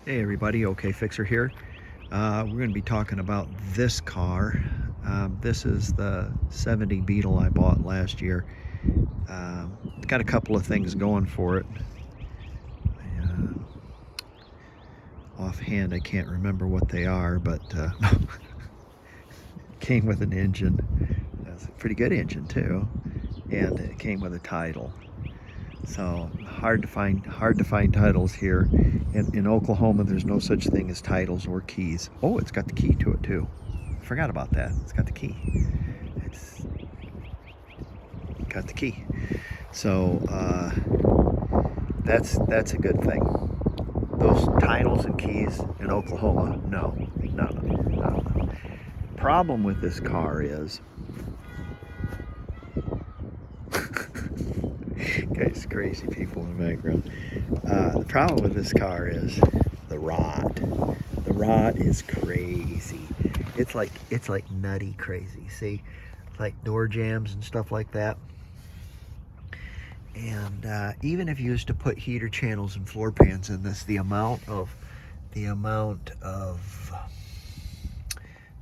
Hey everybody, OK Fixer here. We're going to be talking about this car. This is the '70 Beetle I bought last year. It's got a couple of things going for it. Offhand, I can't remember what they are, but it came with an engine. It's a pretty good engine too, and it came with a title. So hard to find titles here. In Oklahoma, there's no such thing as titles or keys. Oh, it's got the key to it too. I forgot about that. It's got the key. It's got the key. So that's a good thing. Those titles and keys in Oklahoma, no. Problem with this car is, guys, crazy people in the background. The problem with this car is the rot. The rot is crazy. It's like nutty crazy. See, like door jams and stuff like that. And even if you used to put heater channels and floor pans in this, the amount of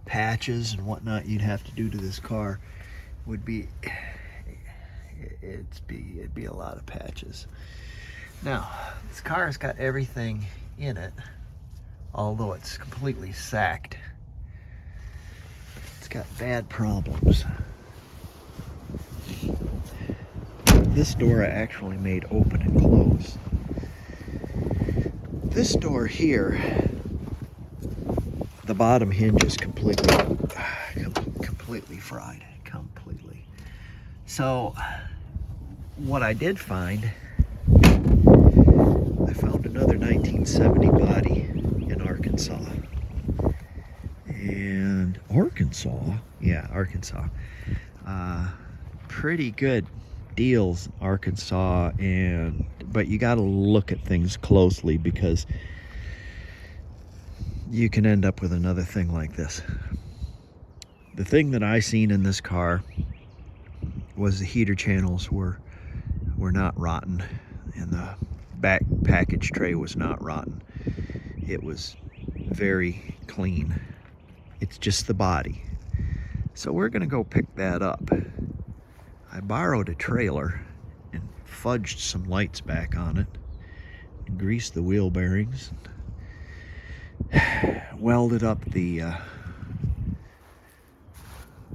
patches and whatnot you'd have to do to this car would be it'd be a lot of patches. Now, this car has got everything in it, although it's completely sacked. It's got bad problems. This door I actually made open and close. This door here, the bottom hinge is completely fried, completely. So what I did find, I found another 1970 body in Arkansas. And Arkansas. Pretty good deals, Arkansas, but you got to look at things closely because you can end up with another thing like this. The thing that I seen in this car was the heater channels were not rotten, and the back package tray was not rotten. It was very clean. It's just the body. So we're gonna go pick that up. I borrowed a trailer and fudged some lights back on it, and greased the wheel bearings, welded up the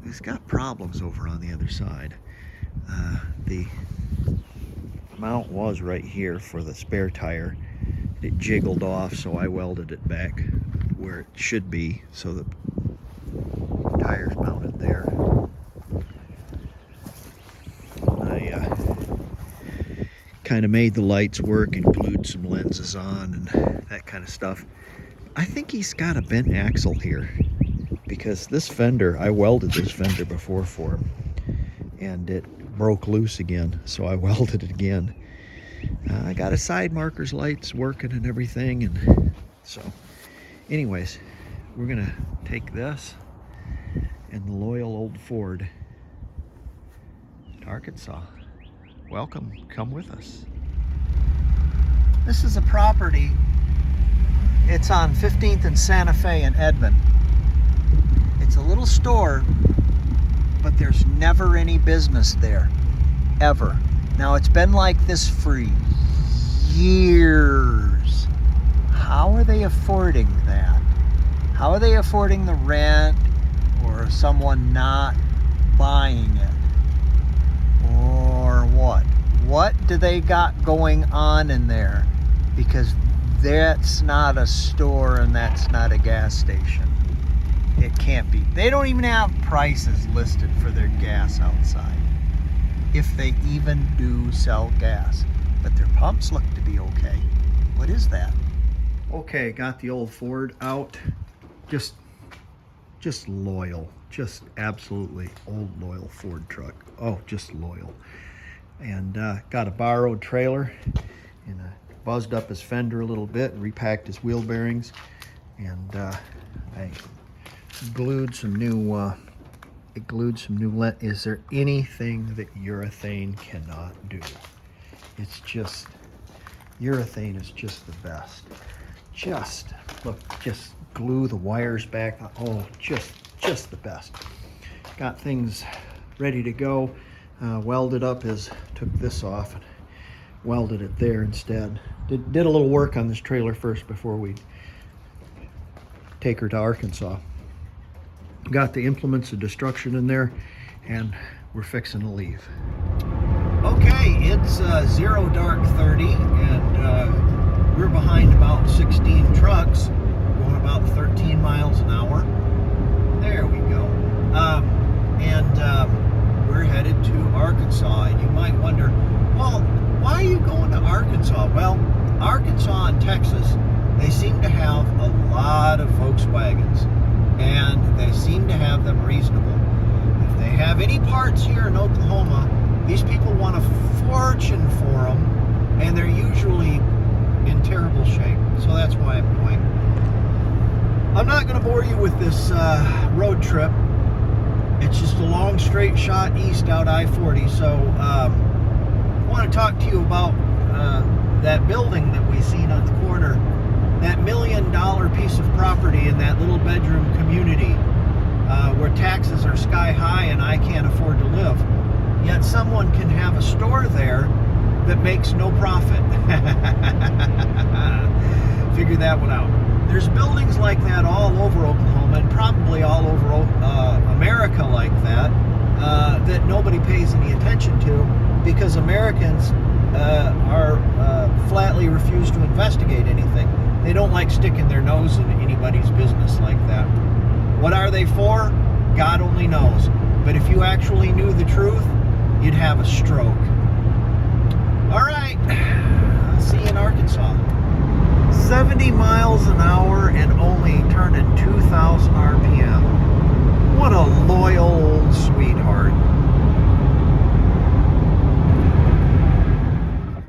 it's got problems over on the other side. The mount was right here for the spare tire. It jiggled off, so I welded it back where it should be, so the tire's mounted there. I kind of made the lights work and glued some lenses on and that kind of stuff. I think he's got a bent axle here, because this fender, I welded this fender before for him, and it broke loose again, so I welded it again. I got his side markers lights working and everything, and so anyways, we're gonna take this and the loyal old Ford to Arkansas. Welcome, come with us. This is a property, it's on 15th and Santa Fe in Edmond. It's a little store, but there's never any business there, ever. Now, it's been like this for years. How are they affording that? How are they affording the rent, or someone not buying it? Or what? What do they got going on in there? Because that's not a store and that's not a gas station. It can't be. They don't even have prices listed for their gas outside, if they even do sell gas. But their pumps look to be okay. What is that? Okay, got the old Ford out. Just loyal. Just absolutely old loyal Ford truck. Oh, just loyal. And got a borrowed trailer, and buzzed up his fender a little bit, and repacked his wheel bearings, and I glued some new Is there anything that urethane cannot do? It's just, urethane is just the best. just, look, just glue the wires back. Oh, just the best. Got things ready to go. Welded up took this off and welded it there instead. Did a little work on this trailer first before we take her to Arkansas. Got the implements of destruction in there, and we're fixing to leave. Okay, it's 0 dark 30, and we're behind about 16 trucks, going about 13 miles an hour. There we go. We're headed to Arkansas, and you might wonder, well, why are you going to Arkansas? Well, Arkansas and Texas, they seem to have a lot of Volkswagens, and they seem to have them reasonable. If they have any parts here in Oklahoma, these people want a fortune for them, and they're usually in terrible shape. So that's why I'm going. I'm not going to bore you with this road trip. It's just a long straight shot east out I-40. So I want to talk to you about that building that we seen on the corner, that $1 million piece of property in that little bedroom community where taxes are sky high and I can't afford to live. Yet someone can have a store there that makes no profit. Figure that one out. There's buildings like that all over Oklahoma, and probably all over America like that, that nobody pays any attention to because Americans flatly refuse to investigate anything. They don't like sticking their nose in anybody's business like that. What are they for? God only knows. But if you actually knew the truth, you'd have a stroke. All right, I'll see you in Arkansas. 70 miles an hour and only turning 2,000 RPM. What a loyal old sweetheart.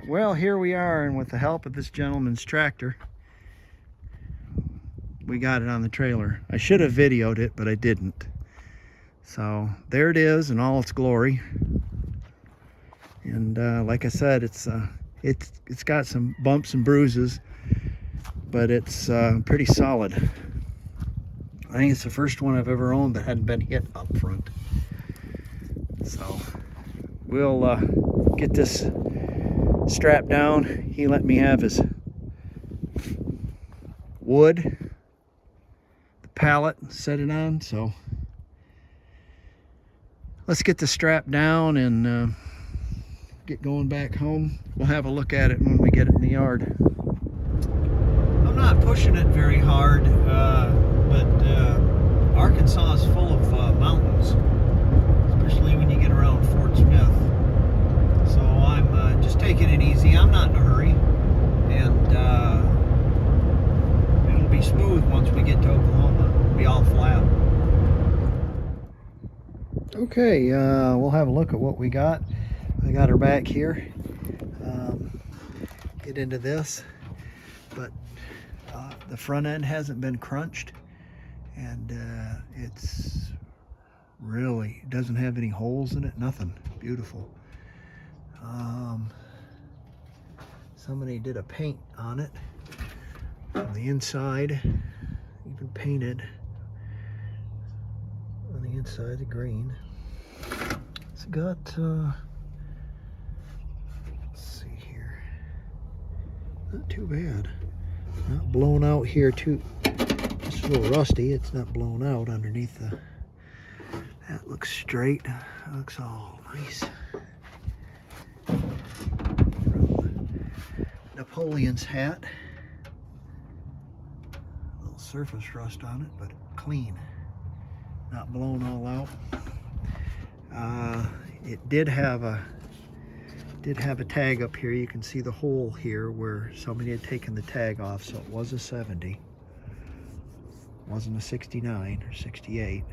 Well, here we are, and with the help of this gentleman's tractor, we got it on the trailer. I should have videoed it, but I didn't. So there it is in all its glory. And like I said, it's got some bumps and bruises, but it's pretty solid. I think it's the first one I've ever owned that hadn't been hit up front. So we'll get this strapped down. He let me have his wood, the pallet, set it on. So let's get the strap down and get going back home. We'll have a look at it when we get it in the yard. I'm not pushing it very hard, but Arkansas is full of mountains, especially when you get around Fort Smith. So I'm just taking it easy. I'm not in a hurry, and it'll be smooth once we get to Oklahoma. It'll be all flat. Okay, we'll have a look at what we got. I got her back here. Get into this, but the front end hasn't been crunched, and it's really doesn't have any holes in it, nothing. Beautiful. Somebody did a paint on it on the inside, even painted on the inside the green. It's got let's see here, not too bad, not blown out here too, just a little rusty. It's not blown out underneath the, that looks straight, that looks all nice. Napoleon's hat, a little surface rust on it, but clean, not blown all out. It did have a tag up here. You can see the hole here where somebody had taken the tag off, so it was a 70. It wasn't a 69 or 68.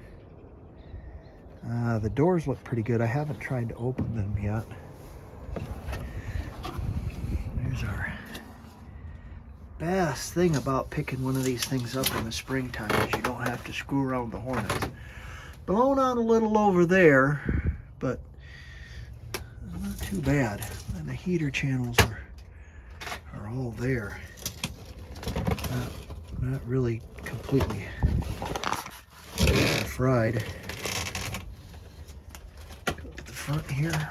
The doors look pretty good. I haven't tried to open them yet. There's our best thing about picking one of these things up in the springtime is you don't have to screw around the hornets. Blown out a little over there, but not too bad. And the heater channels are all there. not really completely fried. Go to the front here.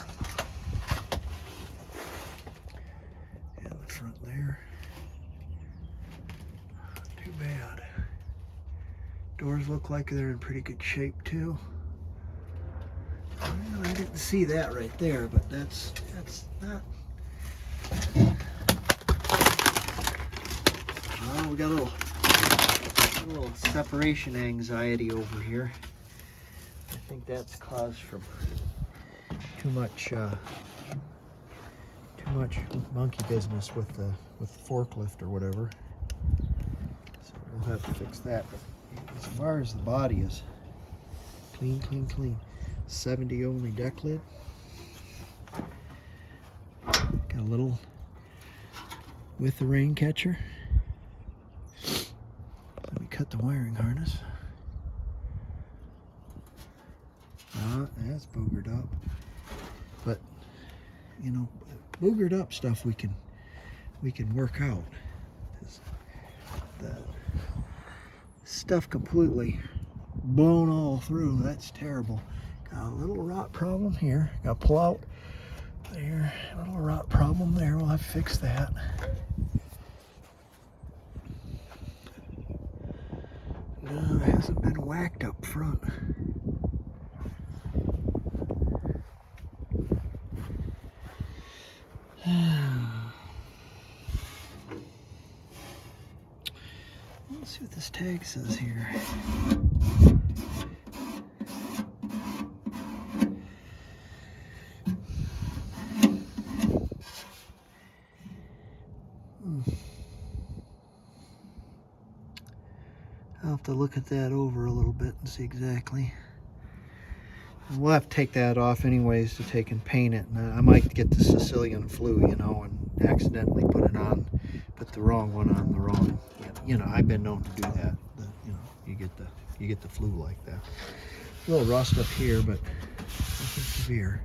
And the front there. Not too bad. Doors look like they're in pretty good shape too. Well, I didn't see that right there, but that's not. Well, we got a little separation anxiety over here. I think that's caused from too much monkey business with the forklift or whatever. So we'll have to fix that. But as far as the body is, clean, clean, clean. 70 only deck lid. Got a little with the rain catcher. Let me cut the wiring harness. That's boogered up. But you know, boogered up stuff we can work out. The stuff completely blown all through, that's terrible. Got a little rot problem here. Got to pull out there. A little rot problem there. We'll have to fix that. No, it hasn't been whacked up front. Let's see what this tag says here. I'll have to look at that over a little bit and see exactly. We'll have to take that off anyways to take and paint it. And I might get the Sicilian flu, you know, and accidentally put the wrong one on the wrong. You know, I've been known to do that. You know, you get the flu like that. A little rust up here, but nothing severe.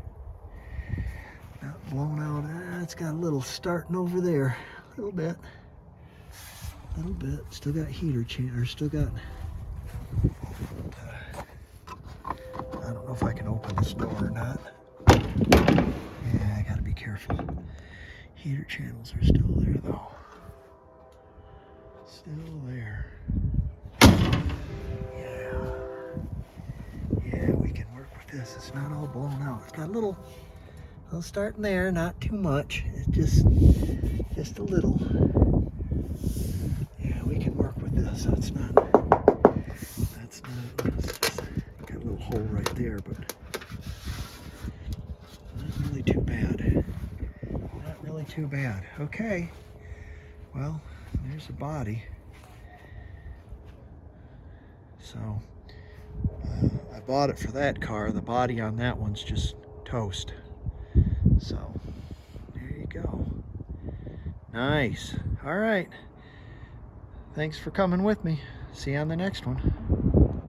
Not blown out. It's got a little starting over there, a little bit. Still got heater or still got. I don't know if I can open this door or not. Yeah, I gotta be careful. Heater channels are still there though. Still there. Yeah, we can work with this. It's not all blown out. It's got a little starting there, not too much. It's just a little. Yeah, we can work with this. That's not got a little hole right there, but not really too bad. Not really too bad. Okay. Well, there's the body. So I bought it for that car. The body on that one's just toast. So there you go. Nice. All right. Thanks for coming with me. See you on the next one.